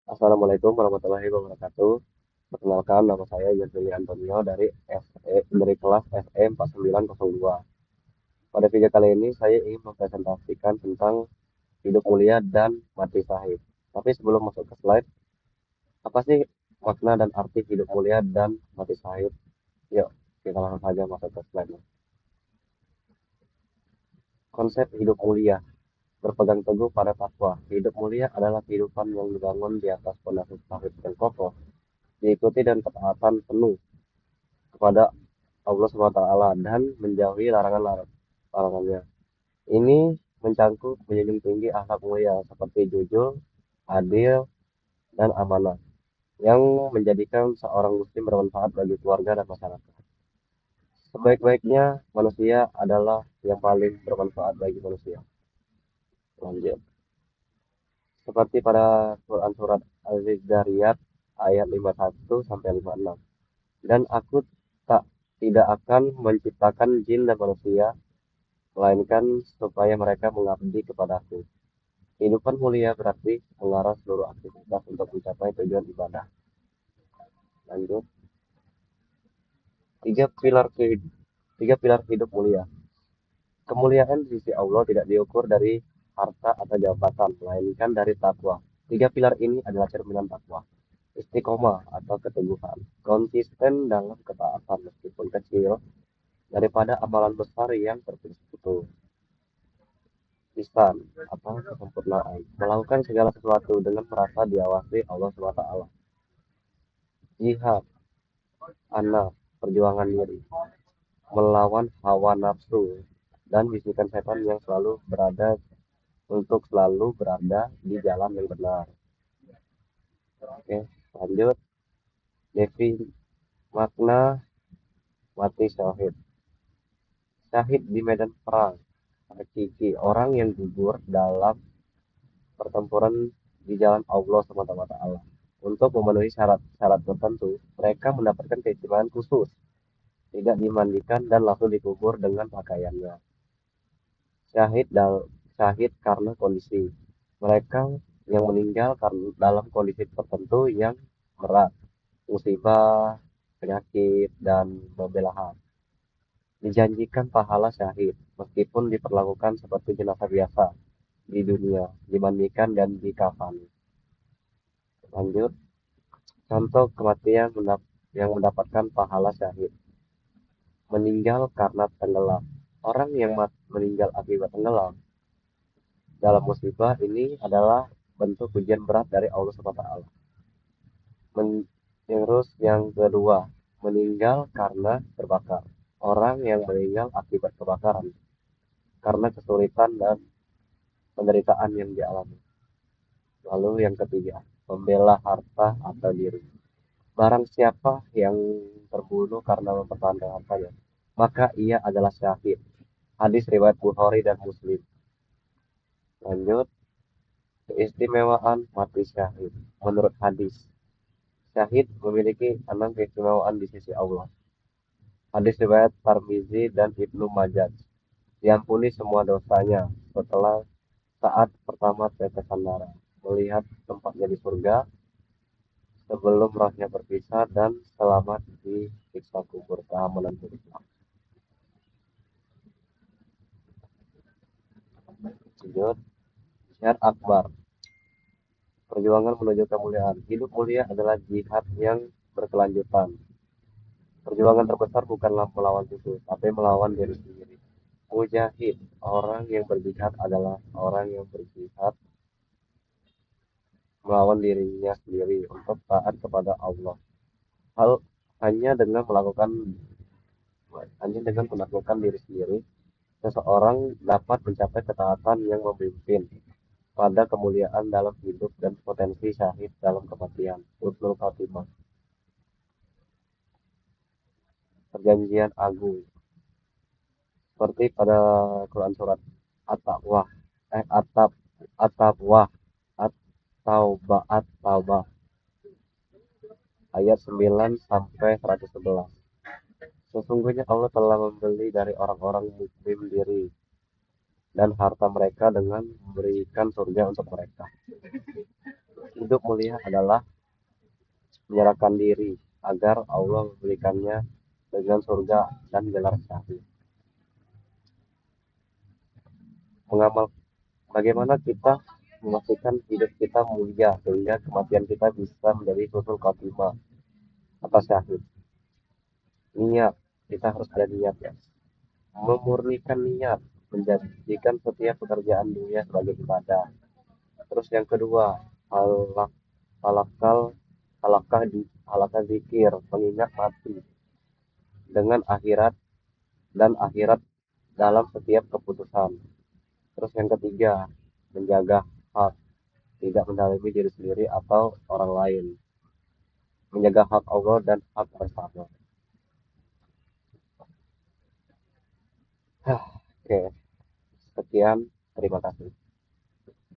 Assalamualaikum warahmatullahi wabarakatuh. Perkenalkan, nama saya Yasuli Antonio dari kelas SE 4902. Pada video kali ini saya ingin mempresentasikan tentang hidup mulia dan mati syahid. Tapi sebelum masuk ke slide, apa sih makna dan arti hidup mulia dan mati syahid? Yuk, kita langsung saja masuk ke slide. Konsep hidup mulia berpegang teguh pada takwa. Hidup mulia adalah kehidupan yang dibangun di atas fondasi tauhid yang kokoh, diikuti dan ketaatan penuh kepada Allah SWT dan menjauhi larangannya. Ini mencangkup menjunjung tinggi akhlak mulia seperti jujur, adil, dan amanah yang menjadikan seorang muslim bermanfaat bagi keluarga dan masyarakat. Sebaik-baiknya manusia adalah yang paling bermanfaat bagi manusia. Lanjut. Seperti pada Quran surat Al-Zariyat ayat 51 sampai 56. Dan aku tidak akan menciptakan jin dan manusia melainkan supaya mereka mengabdi kepadaku. Kehidupan mulia berarti mengarah seluruh aktivitas untuk mencapai tujuan ibadah. Lanjut, tiga pilar kehidupan, tiga pilar hidup mulia. Kemuliaan di sisi Allah tidak diukur dari harta atau jabatan, melainkan dari takwa. Tiga pilar ini adalah cerminan takwa. Istiqomah atau keteguhan, konsisten dalam ketaatan meskipun kecil, daripada amalan besar yang terputus-putus. Ihsan atau kesempurnaan, melakukan segala sesuatu dengan merasa diawasi Allah SWT. Jihad, anak, perjuangan diri, melawan hawa nafsu dan bisikan setan yang selalu berada di jalan yang benar. Oke, lanjut. Devi makna mati syahid. Syahid di medan perang, hakiki orang yang gugur dalam pertempuran di jalan Allah SWT. Untuk memenuhi syarat-syarat tertentu, mereka mendapatkan keistimewaan khusus, tidak dimandikan dan langsung dikubur dengan pakaiannya. Syahid karena kondisi. Mereka yang meninggal dalam kondisi tertentu yang berat, musibah, penyakit, dan pembelahan. Dijanjikan pahala syahid, meskipun diperlakukan seperti jenazah biasa di dunia, dimandikan dan dikafani. Lanjut, contoh kematian yang mendapatkan pahala syahid. Meninggal karena tenggelam. Orang yang meninggal akibat tenggelam dalam musibah ini adalah bentuk ujian berat dari Allah SWT. Terus yang kedua, meninggal karena terbakar. Orang yang meninggal akibat kebakaran karena kesulitan dan penderitaan yang dialami. Lalu yang ketiga, membela harta atau diri. Barang siapa yang terbunuh karena mempertahankan hartanya, maka ia adalah syahid. Hadis riwayat Bukhari dan Muslim. Lanjut, keistimewaan mati syahid. Menurut hadis, syahid memiliki 6 keistimewaan di sisi Allah. Hadis riwayat Tirmizi dan Ibnu Majah. Diampuni semua dosanya setelah saat pertama tetesan darah, melihat tempatnya di surga sebelum rohnya berpisah, dan selamat di siksa kubur. Keamanan Islam. Lanjut, jihad akbar. Perjuangan menuju kemuliaan. Hidup mulia adalah jihad yang berkelanjutan. Perjuangan terbesar bukanlah melawan musuh, tapi melawan diri sendiri. Mujahid, orang yang berjihad adalah orang yang berjihad melawan dirinya sendiri untuk taat kepada Allah. Hal hanya dengan melakukan hanya dengan menaklukkan diri sendiri, seseorang dapat mencapai ketaatan yang memimpin pada kemuliaan dalam hidup dan potensi syahid dalam kematian. Husnul Khatimah. Perjanjian Agung. Seperti pada Quran surat At-Taqwa, At-Taqwa, At-Taubah, At-Taubah ayat 9 sampai 111. Sesungguhnya Allah telah membeli dari orang-orang muslim diri dan harta mereka dengan memberikan surga untuk mereka. Hidup mulia adalah menyerahkan diri agar Allah memberikannya dengan surga dan gelar syahid. Mengamal bagaimana kita memastikan hidup kita mulia sehingga kematian kita bisa menjadi husnul khotimah atau syahid. Niat, kita harus ada niat ya. Memurnikan niat, menjadikan setiap pekerjaan dunia sebagai ibadah. Terus yang kedua, halak, halakal, halakah zikir, mengingat mati dengan akhirat dan akhirat dalam setiap keputusan. Terus yang ketiga, menjaga hak, tidak mendalimi diri sendiri atau orang lain, menjaga hak Allah dan hak bersama. Oke, sekian, terima kasih.